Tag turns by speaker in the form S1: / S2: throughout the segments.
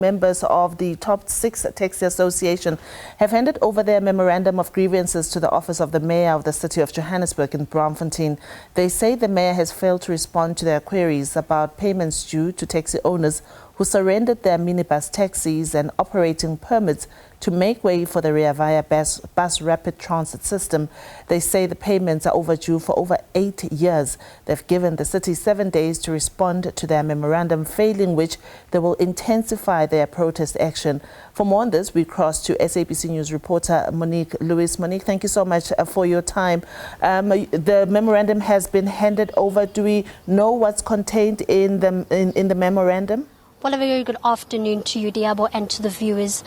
S1: Members of the top 6 taxi association have handed over their memorandum of grievances to the office of the Mayor of the City of Johannesburg in Braamfontein. They say the Mayor has failed to respond to their queries about payments due to taxi owners who surrendered their minibus taxis and operating permits to make way for the Vaya bus rapid transit system. They say the payments are overdue for over 8 years. They've given the city 7 days to respond to their memorandum, failing which they will intensify their protest action. For more on this, we cross to SABC News Reporter Monique Lewis. Monique, thank you so much for your time. The memorandum has been handed over. Do we know what's contained in the memorandum?
S2: Well, a very good afternoon to you, Diabo, and to the viewers.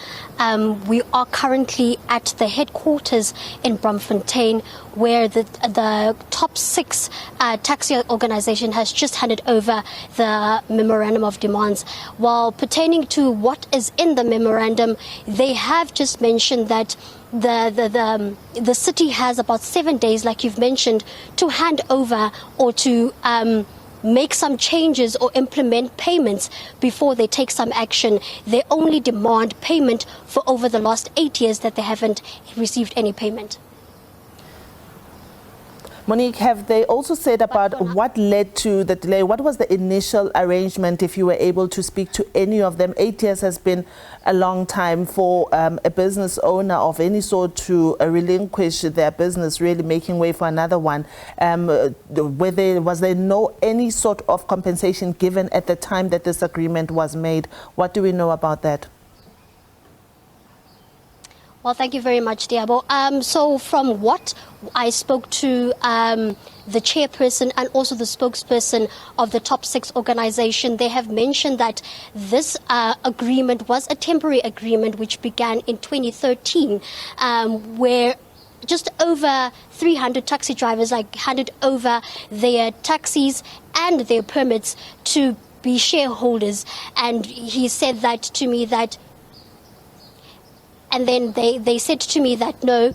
S2: We are currently at the headquarters in Braamfontein, where the top 6 taxi organization has just handed over the memorandum of demands. While pertaining to what is in the memorandum, they have just mentioned that the city has about 7 days, like you've mentioned, to hand over or to make some changes or implement payments before they take some action. They only demand payment for over the last 8 years that they haven't received any payment.
S1: Monique, have they also said about what led to the delay? What was the initial arrangement, if you were able to speak to any of them? 8 years has been a long time for a business owner of any sort to relinquish their business, really making way for another one. Was there any sort of compensation given at the time that this agreement was made? What do we know about that?
S2: Well, thank you very much, Diabo. So from what I spoke to the chairperson and also the spokesperson of the top 6 organization, they have mentioned that this agreement was a temporary agreement which began in 2013, where just over 300 taxi drivers handed over their taxis and their permits to be shareholders. And he said that to me that And then they said to me that, no,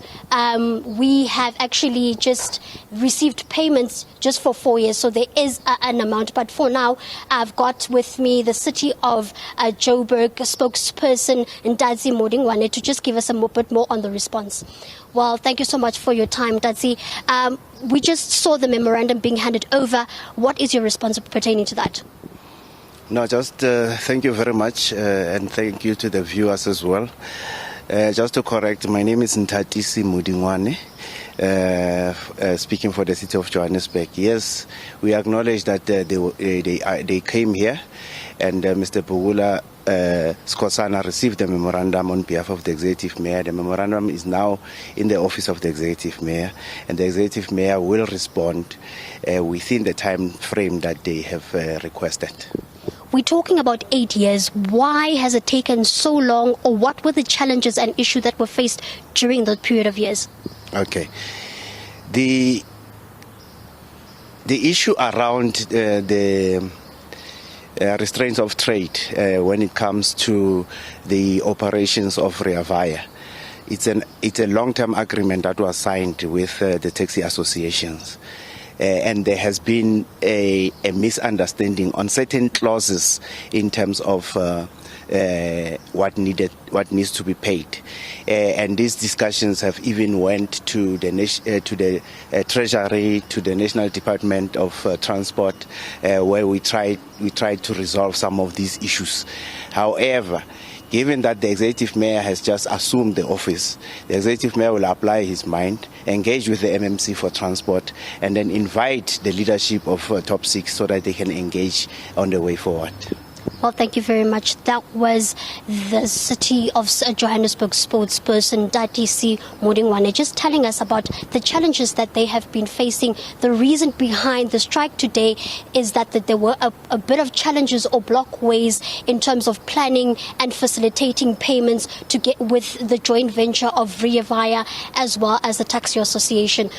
S2: we have actually just received payments just for 4 years. So there is an amount. But for now, I've got with me the City of Joburg spokesperson, Ntadzi Modingwane, to just give us a bit more on the response. Well, thank you so much for your time, Ntadzi. We just saw the memorandum being handed over. What is your response pertaining to that?
S3: No, just thank you very much, and thank you to the viewers as well. Just to correct, my name is Ntadzi Modingwane, speaking for the City of Johannesburg. Yes, we acknowledge that they came here, and Mr. Pugula Skosana received the memorandum on behalf of the Executive Mayor. The memorandum is now in the office of the Executive Mayor, and the Executive Mayor will respond within the time frame that they have requested.
S2: We're talking about 8 years. Why has it taken so long, or what were the challenges and issues that were faced during that period of years?
S3: Okay. The issue around the restraints of trade when it comes to the operations of Vaya, it's a long-term agreement that was signed with the taxi associations. And there has been a misunderstanding on certain clauses in terms of what needs to be paid, and these discussions have even went to the Treasury, to the National Department of Transport, where we tried to resolve some of these issues. However, given that the Executive Mayor has just assumed the office, the Executive Mayor will apply his mind, engage with the MMC for transport, and then invite the leadership of Top 6 so that they can engage on the way forward.
S2: Well, thank you very much. That was the City of Johannesburg spokesperson, Ntadzi Modingwane, just telling us about the challenges that they have been facing. The reason behind the strike today is that there were a bit of challenges or blockways in terms of planning and facilitating payments to get with the joint venture of Vaya as well as the Taxi Association.